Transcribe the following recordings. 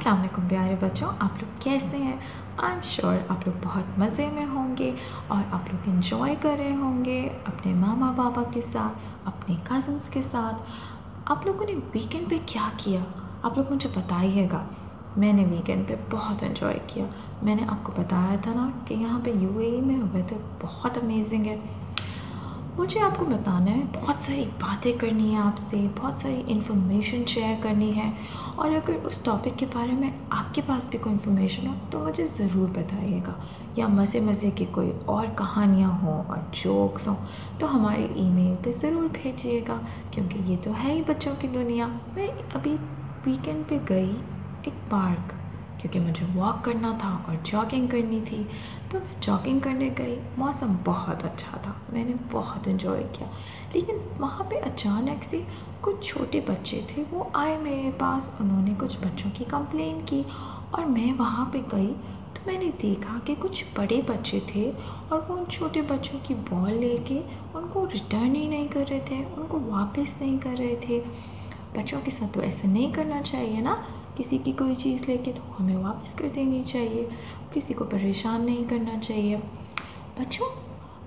अस्सलाम वालेकुम प्यारे बच्चों, आप लोग कैसे हैं। आई एम श्योर आप लोग बहुत मज़े में होंगे और आप लोग इन्जॉय कर रहे होंगे अपने मामा पापा के साथ, अपने कज़न्स के साथ। आप लोगों ने वीकेंड पे क्या किया, आप लोग मुझे बताइएगा। मैंने वीकेंड पे बहुत इन्जॉय किया। मैंने आपको बताया था ना कि यहाँ पे यूएई में वेदर बहुत अमेजिंग है। मुझे आपको बताना है, बहुत सारी बातें करनी है आपसे, बहुत सारी इन्फॉर्मेशन शेयर करनी है। और अगर उस टॉपिक के बारे में आपके पास भी कोई इन्फॉर्मेशन हो तो मुझे ज़रूर बताइएगा, या मज़े मज़े की कोई और कहानियाँ हों और जोक्स हों तो हमारे ईमेल पे ज़रूर भेजिएगा, क्योंकि ये तो है ही बच्चों की दुनिया। मैं अभी वीकेंड पे गई एक पार्क, क्योंकि मुझे वॉक करना था और जॉगिंग करनी थी, तो मैं जॉगिंग करने गई। मौसम बहुत अच्छा था, मैंने बहुत इन्जॉय किया। लेकिन वहाँ पे अचानक से कुछ छोटे बच्चे थे, वो आए मेरे पास, उन्होंने कुछ बच्चों की कंप्लेन की और मैं वहाँ पे गई तो मैंने देखा कि कुछ बड़े बच्चे थे और वो उन छोटे बच्चों की बॉल लेके उनको रिटर्न ही नहीं कर रहे थे, उनको वापस नहीं कर रहे थे। बच्चों के साथ तो ऐसा नहीं करना चाहिए ना, किसी की कोई चीज़ लेके तो हमें वापस कर देनी चाहिए, किसी को परेशान नहीं करना चाहिए। बच्चों,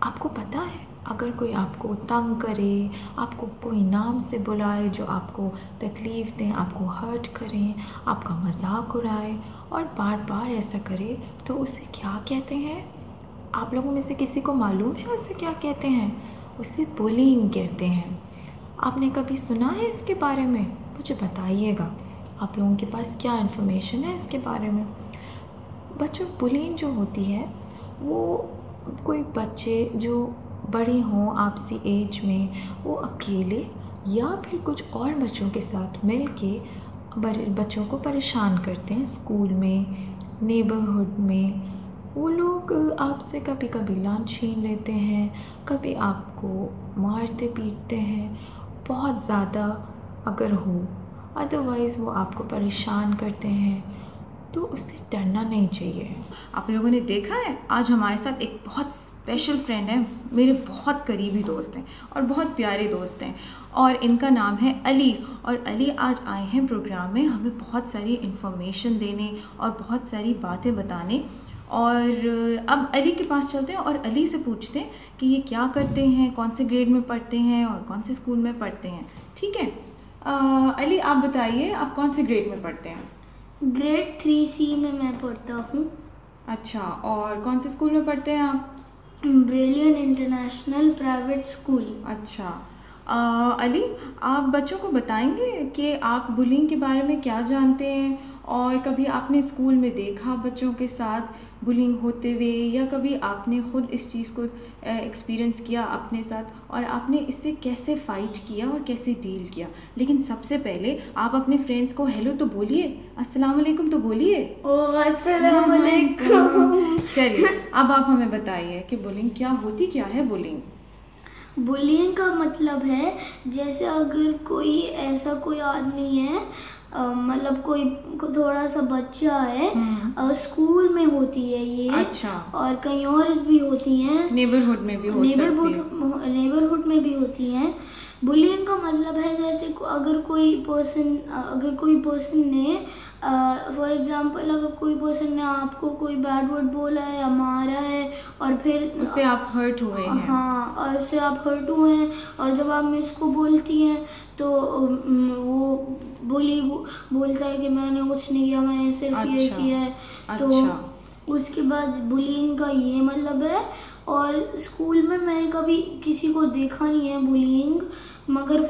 आपको पता है, अगर कोई आपको तंग करे, आपको कोई नाम से बुलाए जो आपको तकलीफ़ दें, आपको हर्ट करें, आपका मजाक उड़ाए और बार बार ऐसा करे, तो उसे क्या कहते हैं? आप लोगों में से किसी को मालूम है उसे क्या कहते हैं? उसे बुलिंग कहते हैं। आपने कभी सुना है इसके बारे में? मुझे बताइएगा, आप लोगों के पास क्या इन्फॉर्मेशन है इसके बारे में। बच्चों, बुलिंग जो होती है वो कोई बच्चे जो बड़े हों आपसी एज में, वो अकेले या फिर कुछ और बच्चों के साथ मिल के बड़े बच्चों को परेशान करते हैं। स्कूल में, नेबरहुड में वो लोग आपसे कभी कभी लंच छीन लेते हैं, कभी आपको मारते पीटते हैं, बहुत ज़्यादा अगर हो, अदरवाइज़ वो आपको परेशान करते हैं, तो उससे डरना नहीं चाहिए। आप लोगों ने देखा है, आज हमारे साथ एक बहुत स्पेशल फ्रेंड है, मेरे बहुत करीबी दोस्त हैं और बहुत प्यारे दोस्त हैं, और इनका नाम है अली। और अली आज आए हैं प्रोग्राम में हमें बहुत सारी इन्फॉर्मेशन देने और बहुत सारी बातें बताने। और अब अली के पास चलते हैं और अली से पूछते हैं कि ये क्या करते हैं, कौन से ग्रेड में पढ़ते हैं और कौन से स्कूल में पढ़ते हैं। ठीक है अली, आप बताइए, आप कौन से ग्रेड में पढ़ते हैं? ग्रेड 3C में मैं पढ़ता हूँ। अच्छा, और कौन से स्कूल में पढ़ते हैं आप? Brilliant international private school. अच्छा अली, आप बच्चों को बताएंगे कि आप बुलिंग के बारे में क्या जानते हैं, और कभी आपने स्कूल में देखा बच्चों के साथ बुलिंग होते हुए, या कभी आपने खुद इस चीज़ को एक्सपीरियंस किया अपने साथ, और आपने इससे कैसे फ़ाइट किया और कैसे डील किया। लेकिन सबसे पहले आप अपने फ्रेंड्स को हेलो तो बोलिए, अस्सलाम वालेकुम तो बोलिए। अस्सलाम वालेकुम। चलिए, अब आप हमें बताइए कि बुलिंग क्या होती, क्या है बुलिंग? बुलिंग का मतलब है, जैसे अगर कोई ऐसा कोई आदमी है, मतलब कोई थोड़ा सा बच्चा है, स्कूल में होती है ये। अच्छा। और कहीं और भी होती हैं, नेबरहुड में भी हो सकती है। नेबरहुड में भी होती हैं। बुलिंग का मतलब है, जैसे अगर कोई पर्सन ने फॉर एग्जांपल अगर कोई पर्सन ने आपको कोई बैड वर्ड बोला है या मारा है, और फिर उससे आप हर्ट हुए हैं। हाँ, और उससे आप हर्ट हुए हैं, और जब आप इसको बोलती हैं तो वो बोलता है कि मैंने कुछ नहीं किया, मैंने सिर्फ ये किया है। तो उसके बाद बुलिंग का ये मतलब है। और स्कूल में मैं कभी किसी को देखा नहीं है बुलिंग, मगर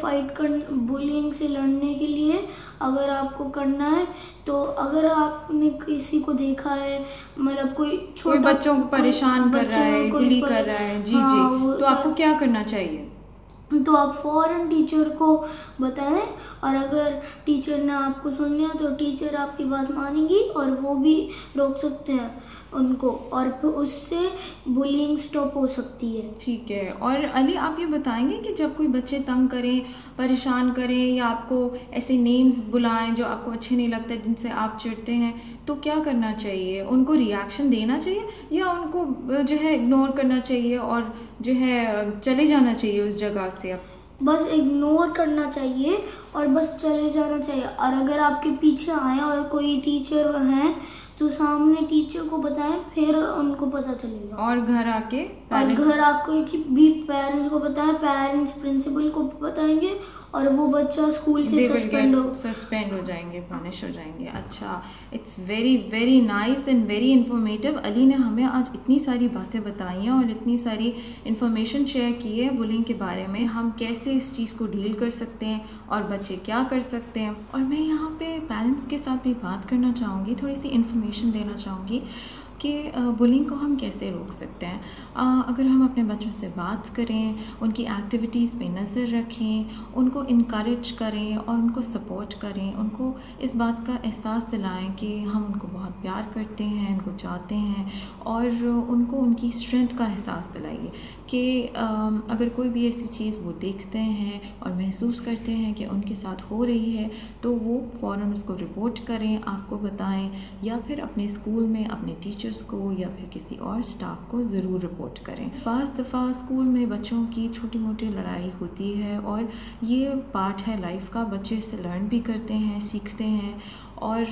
बुलिंग से लड़ने के लिए अगर आपको करना है, तो अगर आपने किसी को देखा है, मतलब कोई बच्चों को परेशान कर रहा है, बुली कर रहा है, जी जी, तो आपको क्या करना चाहिए? तो आप फ़ौरन टीचर को बताएं, और अगर टीचर ने आपको सुन लिया तो टीचर आपकी बात मानेगी और वो भी रोक सकते हैं उनको, और फिर उससे बुलिंग स्टॉप हो सकती है। ठीक है। और अली, आप ये बताएंगे कि जब कोई बच्चे तंग करें, परेशान करें, या आपको ऐसे नेम्स बुलाएं जो आपको अच्छे नहीं लगते, जिनसे आप चिढ़ते हैं, तो क्या करना चाहिए? उनको रिएक्शन देना चाहिए या उनको जो है इग्नोर करना चाहिए और जो है चले जाना चाहिए उस जगह से? अब बस इग्नोर करना चाहिए और बस चले जाना चाहिए। और अगर आपके पीछे आए और कोई टीचर हैं तो सामने टीचर को बताएं, फिर उनको पता चलेगा। और घर आके भी पेरेंट्स को बताएं, पेरेंट्स प्रिंसिपल को बताएंगे और वो बच्चा स्कूल से सस्पेंड हो जाएंगे, पनिश हो जाएंगे। अच्छा, it's very very nice and very informative. Ali ने हमें आज इतनी सारी बातें बताई हैं और इतनी सारी इन्फॉर्मेशन शेयर की है बुलिंग के बारे में, हम कैसे इस चीज़ को डील कर सकते हैं और बच्चे क्या कर सकते हैं। और मैं यहाँ पे पेरेंट्स के साथ भी बात करना चाहूँगी, थोड़ी सी इन्फॉर्मेशन देना चाहूँगी कि बुलिंग को हम कैसे रोक सकते हैं। अगर हम अपने बच्चों से बात करें, उनकी एक्टिविटीज़ पे नज़र रखें, उनको इनकरेज करें और उनको सपोर्ट करें, उनको इस बात का एहसास दिलाएं कि हम उनको बहुत प्यार करते हैं, उनको चाहते हैं, और उनको उनकी स्ट्रेंथ का एहसास दिलाइए कि अगर कोई भी ऐसी चीज़ वो देखते हैं और महसूस करते हैं कि उनके साथ हो रही है तो वो फ़ौरन उसको रिपोर्ट करें, आपको बताएं, या फिर अपने स्कूल में अपने टीचर्स को या फिर किसी और स्टाफ को ज़रूर रिपोर्ट करें। बाज़ दफ़ा स्कूल में बच्चों की छोटी मोटी लड़ाई होती है और ये पार्ट है लाइफ का, बच्चे इससे लर्न भी करते हैं, सीखते हैं और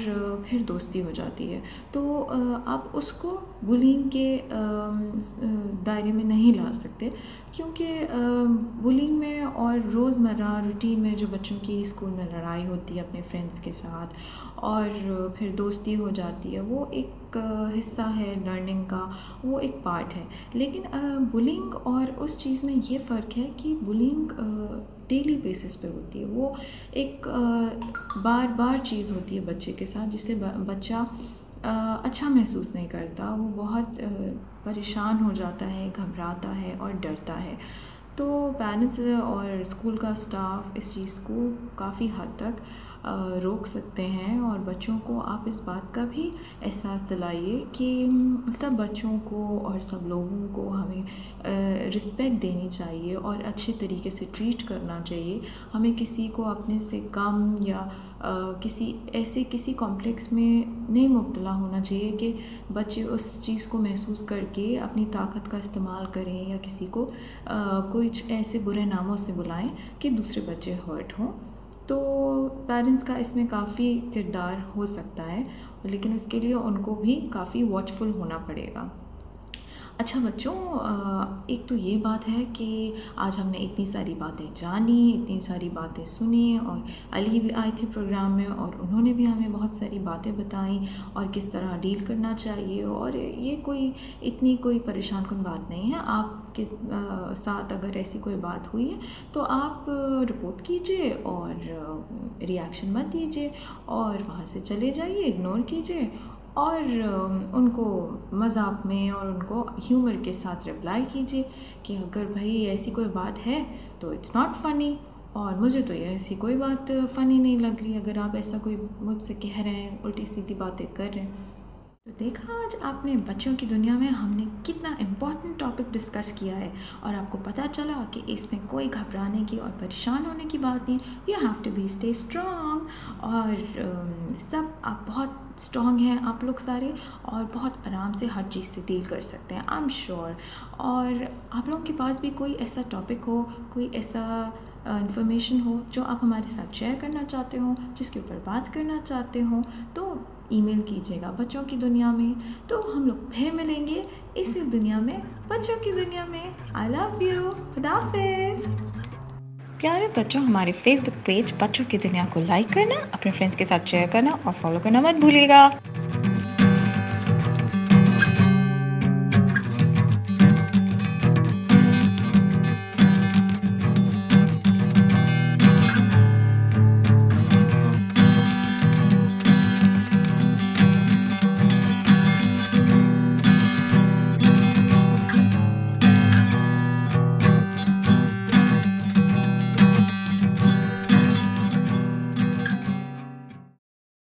फिर दोस्ती हो जाती है। तो आप उसको बुलिंग के दायरे में नहीं ला सकते, क्योंकि बुलिंग में और रोज़मर्रा रूटीन में जो बच्चों की स्कूल में लड़ाई होती है अपने फ्रेंड्स के साथ और फिर दोस्ती हो जाती है, वो एक हिस्सा है लर्निंग का, वो एक पार्ट है। लेकिन बुलिंग और उस चीज़ में ये फ़र्क है कि बुलिंग डेली बेसिस पे होती है, वो एक बार बार चीज़ होती है बच्चे के साथ, जिससे बच्चा अच्छा महसूस नहीं करता, वो बहुत परेशान हो जाता है, घबराता है और डरता है। तो पेरेंट्स और स्कूल का स्टाफ इस चीज़ को काफ़ी हद तक रोक सकते हैं और बच्चों को आप इस बात का भी एहसास दिलाइए कि सब बच्चों को और सब लोगों को हमें रिस्पेक्ट देनी चाहिए और अच्छे तरीके से ट्रीट करना चाहिए। हमें किसी को अपने से कम या किसी कॉम्प्लेक्स में नहीं मुब्तला होना चाहिए कि बच्चे उस चीज़ को महसूस करके अपनी ताकत का इस्तेमाल करें या किसी को कुछ ऐसे बुरे नामों से बुलाएं कि दूसरे बच्चे हर्ट हों। तो पेरेंट्स का इसमें काफ़ी किरदार हो सकता है, लेकिन उसके लिए उनको भी काफ़ी वॉचफुल होना पड़ेगा। अच्छा बच्चों, एक तो ये बात है कि आज हमने इतनी सारी बातें जानी, इतनी सारी बातें सुनी, और अली भी आई थी प्रोग्राम में और उन्होंने भी हमें बहुत सारी बातें बताई और किस तरह डील करना चाहिए। और ये कोई परेशान कुन बात नहीं है। आपके साथ अगर ऐसी कोई बात हुई है तो आप रिपोर्ट कीजिए और रिएक्शन मत दीजिए और वहाँ से चले जाइए, इग्नोर कीजिए और उनको मजाक में और उनको ह्यूमर के साथ रिप्लाई कीजिए कि अगर भाई ऐसी कोई बात है तो इट्स नॉट फ़नी, और मुझे तो ये ऐसी कोई बात फ़नी नहीं लग रही अगर आप ऐसा कोई मुझसे कह रहे हैं, उल्टी सीधी बातें कर रहे हैं। तो देखा आज आपने बच्चों की दुनिया में हमने कितना इम्पॉर्टेंट टॉपिक डिस्कस किया है और आपको पता चला कि इसमें कोई घबराने की और परेशान होने की बात नहीं। You have to be stay strong, और सब आप बहुत स्ट्रॉन्ग हैं आप लोग सारे, और बहुत आराम से हर चीज़ से डील कर सकते हैं, आई एम श्योर। और आप लोगों के पास भी कोई ऐसा टॉपिक हो, कोई ऐसा इन्फॉर्मेशन हो जो आप हमारे साथ शेयर करना चाहते हो, जिसके ऊपर बात करना चाहते हो, तो ईमेल कीजिएगा बच्चों की दुनिया में। तो हम लोग फिर मिलेंगे इसी दुनिया में, बच्चों की दुनिया में। आई लव यू, खुदा हाफिज़। प्यारे बच्चों, हमारे फेसबुक पेज बच्चों की दुनिया को लाइक करना, अपने फ्रेंड्स के साथ शेयर करना और फॉलो करना मत भूलिएगा।